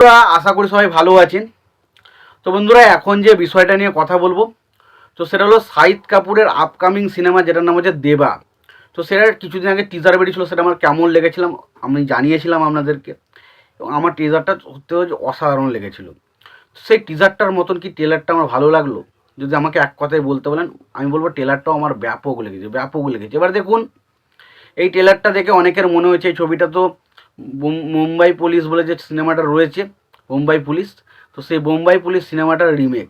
বন্ধুরা, আশা করি সবাই ভালো আছেন। তো বন্ধুরা, এখন যে বিষয়টা নিয়ে কথা বলবো, তো সেটা হলো শাহিদ কাপুরের আপকামিং সিনেমা, যেটার নাম হচ্ছে দেবা। তো সেটার কিছুদিন আগে টিজার বেরিয়েছিল, সেটা আমার কেমন লেগেছিলাম আমি জানিয়েছিলাম আপনাদেরকে, এবং আমার টিজারটা সত্যি হচ্ছে অসাধারণ লেগেছিল। সেই টিজারটার মতন কি ট্রেলারটা আমার ভালো লাগলো? যদি আমাকে এক কথায় বলতে বলেন, আমি বলবো ট্রেলারটাও আমার ব্যাপক লেগেছে, ব্যাপক লেগেছে। এবার দেখুন, এই ট্রেলারটা দেখে অনেকের মনে হয়েছে এই ছবিটা তো মুম্বাই পুলিশ বলে যে সিনেমাটা রয়েছে, বোম্বাই পুলিশ, তো সেই বোম্বাই পুলিশ সিনেমাটার রিমেক।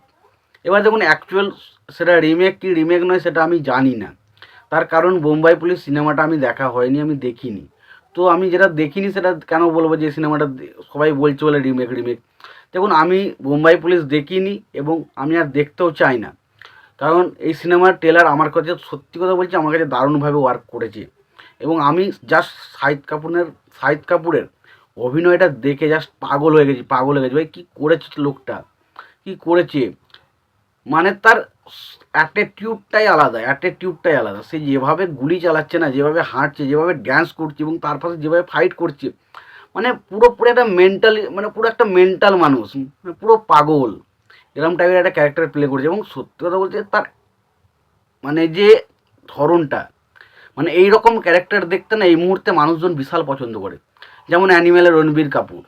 এবার দেখুন, অ্যাকচুয়াল সেটা রিমেক কি রিমেক নয় সেটা আমি জানি না, তার কারণ বোম্বাই পুলিশ সিনেমাটা আমি দেখা হয়নি, আমি দেখিনি। তো আমি যেটা দেখিনি সেটা কেন বলবো যে সিনেমাটা সবাই বলছে বলে রিমেক রিমেক। দেখুন, আমি বোম্বাই পুলিশ দেখিনি এবং আমি আর দেখতেও চাই না, কারণ এই সিনেমার ট্রেলার আমার কাছে, সত্যি কথা বলছি, আমার কাছে দারুণভাবে ওয়ার্ক করেছে। এবং আমি জাস্ট শাহিদ কাপুরের অভিনয়টা দেখে জাস্ট পাগল হয়ে গেছি, পাগল হয়ে গেছি। ভাই কী করেছে লোকটা, কী করেছে! মানে তার অ্যাটিটিউডটাই আলাদা। সে যেভাবে গুলি চালাচ্ছে না, যেভাবে হাঁটছে, যেভাবে ড্যান্স করছে এবং তার পাশে যেভাবে ফাইট করছে, মানে পুরোপুরি একটা মেন্টালি, মানে পুরো একটা মেন্টাল মানুষ, মানে পুরো পাগল এরকম টাইপের একটা ক্যারেক্টার প্লে করেছে। এবং সত্যি কথা বলতে তার মানে যে ধরনটা, মানে এই রকম ক্যারেক্টার দেখতে না এই মুহূর্তে মানুষজন বিশাল পছন্দ করে। যেমন অ্যানিমেলের রণবীর কাপুর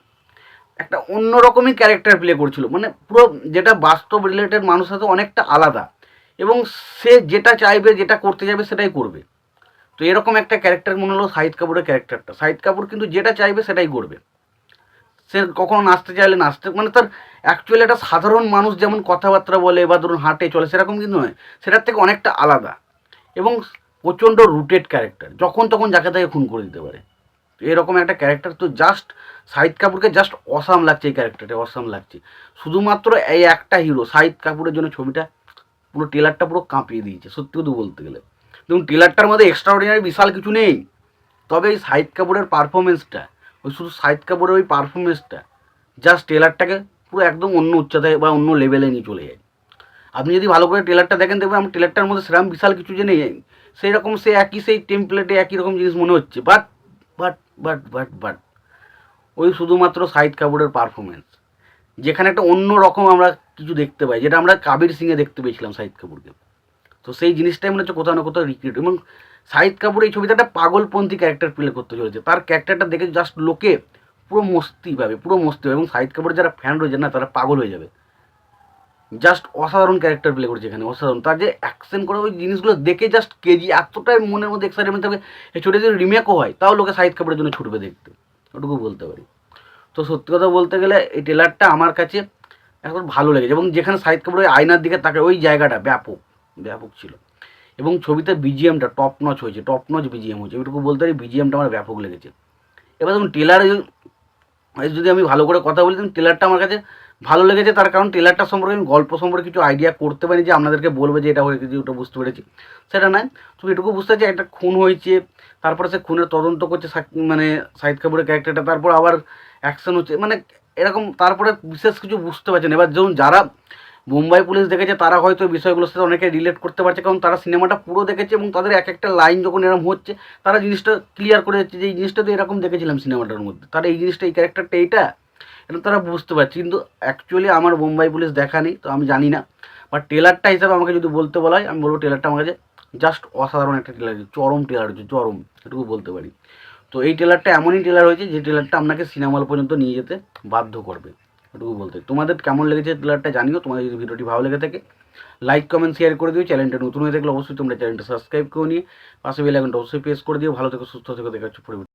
একটা অন্যরকমই ক্যারেক্টার প্লে করছিল, মানে পুরো যেটা বাস্তব রিলেটেড মানুষের সাথে অনেকটা আলাদা, এবং সে যেটা চাইবে, যেটা করতে যাবে সেটাই করবে। তো এরকম একটা ক্যারেক্টার মনে হলো শাহিদ কাপুরের ক্যারেক্টারটা। শাহিদ কাপুর কিন্তু যেটা চাইবে সেটাই করবে। সে কখনো নাচতে চাইলে নাচতে, মানে তার অ্যাকচুয়ালি একটা সাধারণ মানুষ যেমন কথাবার্তা বলে বা ধরুন হাঁটে চলে, সেরকম কিন্তু নয়, সেটার থেকে অনেকটা আলাদা। এবং প্রচণ্ড রুটেড ক্যারেক্টার, যখন তখন যাকে তাকে খুন করে দিতে পারে। তো এরকম একটা ক্যারেক্টার, তো জাস্ট শাহিদ কাপুরকে জাস্ট অসাম লাগছে, এই ক্যারেক্টারটা অসাম লাগছে। শুধুমাত্র এই একটা হিরো শাহিদ কাপুরের জন্য ছবিটা পুরো ট্রেলারটা পুরো কাঁপিয়ে দিয়েছে, সত্যি কথা বলতে গেলে। দেখুন, ট্রেলারটার মধ্যে এক্সট্রাঅর্ডিনারি বিশাল কিছু নেই, তবে এই শাহিদ কাপুরের পারফরমেন্সটা, ওই শুধু শাহিদ কাপুরের ওই পারফরমেন্সটা জাস্ট ট্রেলারটাকে পুরো একদম অন্য উচ্চতায় বা অন্য লেভেলে নিয়ে চলে যায়। আপনি যদি ভালো করে ট্রেলারটা দেখেন, দেখবেন আমার ট্রেলারটার মধ্যে সেরকম বিশাল কিছু যে নেই, সেই রকম সে একই সেই টেমপ্লেটে একই রকম জিনিস মনে হচ্ছে, but but but but but ওই শুধুমাত্র শাহিদ কাপুরের পারফরমেন্স, যেখানে একটা অন্য রকম আমরা কিছু দেখতে পাই, যেটা আমরা কাবির সিংয়ে দেখতে পেয়েছিলাম শাহিদ কাপুরকে। তো সেই জিনিসটাই মনে হচ্ছে কোথাও না কোথাও রিক্রিয়েট। এবং শাহিদ কাপুর এই ছবিতে একটা পাগলপন্থী ক্যারেক্টার প্লে করতে চলেছে, তার ক্যারেক্টারটা দেখে জাস্ট লোকে পুরো মস্তি পাবে, পুরো মস্তি পাবে। এবং শাহিদ কাপুরের যারা ফ্যান রয়েছে না, তারা পাগল হয়ে যাবে। জাস্ট অসাধারণ ক্যারেক্টার প্লে করেছে এখানে, অসাধারণ। তার যে অ্যাকশন করে ওই জিনিসগুলো দেখে জাস্ট কেজি, এতটাই মনের মধ্যে এক্সাইটমেন্ট থাকবে। এই ছোটো যদি রিমেকও হয় তাও লোকে শাহিদ কাপুরের জন্য ছুটবে দেখতে, ওটুকু বলতে পারি। তো সত্যি কথা বলতে গেলে এই ট্রেলারটা আমার কাছে এখন ভালো লেগেছে। এবং যেখানে শাহিদ কাপুর ওই আয়নার দিকে তাকে, ওই জায়গাটা ব্যাপক ব্যাপক ছিল। এবং ছবিতে বিজিএমটা টপ নচ হয়েছে, টপ নচ বিজিএম হয়েছে, ওইটুকু বলতে পারি। বিজিএমটা আমার ব্যাপক লেগেছে। এবার দেখুন, ট্রেলারে যদি আমি ভালো করে কথা বলি, ট্রেলারটা আমার কাছে ভালো লেগেছে, তার কারণ ট্রেলারটা সম্পর্কে আমি গল্প সম্পর্কে কিছু আইডিয়া করতে পারি, যে আপনাদেরকে বলবে যে এটা হয়ে গেছে, ওটা বুঝতে পেরেছি, সেটা নয়। তো এটুকু বুঝতে পারছি একটা খুন হয়েছে, তারপরে সে খুনের তদন্ত করছে, মানে শাহিদ কাপুরের ক্যারেক্টারটা, তারপর আবার অ্যাকশন হচ্ছে, মানে এরকম। তারপরে বিশেষ কিছু বুঝতে পারছেন। এবার যেমন যারা মুম্বাই পুলিশ দেখেছে তারা হয়তো বিষয়গুলোর সাথে অনেকে রিলেট করতে পারছে, কারণ তারা সিনেমাটা পুরো দেখেছে এবং তাদের এক একটা লাইন যখন এরকম হচ্ছে, তারা জিনিসটা ক্লিয়ার করে যাচ্ছে যে এই জিনিসটা তো এরকম দেখেছিলাম সিনেমাটার মধ্যে, তারা এই জিনিসটা, এই ক্যারেক্টারটা এইটা, এটা তারা বুঝতে পারছে। কিন্তু অ্যাকচুয়ালি আমার মুম্বাই পুলিশ দেখা নেই, তো আমি জানি না। বাট ট্রেলারটা হিসাবে আমাকে যদি বলতে বলা হয়, আমি বলবো ট্রেলারটা আমার কাছে জাস্ট অসাধারণ একটা ট্রেলার, চরম ট্রেলার হচ্ছে, চরম, এটুকু বলতে পারি। তো এই ট্রেলারটা এমনই ট্রেলার হয়েছে যে ট্রেলারটা আপনাকে সিনেমা হল পর্যন্ত নিয়ে যেতে বাধ্য করবে, এটুকু বলতে। তোমাদের কেমন লেগেছে ট্রেলারটা জানিও। তোমাদের যদি ভিডিওটি ভালো লেগে থাকে, লাইক কমেন্ট শেয়ার করে দিও। চ্যানেলটা নতুন হয়ে থাকলে অবশ্যই তোমরা চ্যানেলটা সাবস্ক্রাইব করে নিয়ে পাশে বেল আইকনটা অবশ্যই প্রেস করে দিও। ভালো থেকো, সুস্থ থেকো, দেখা হচ্ছে পরে।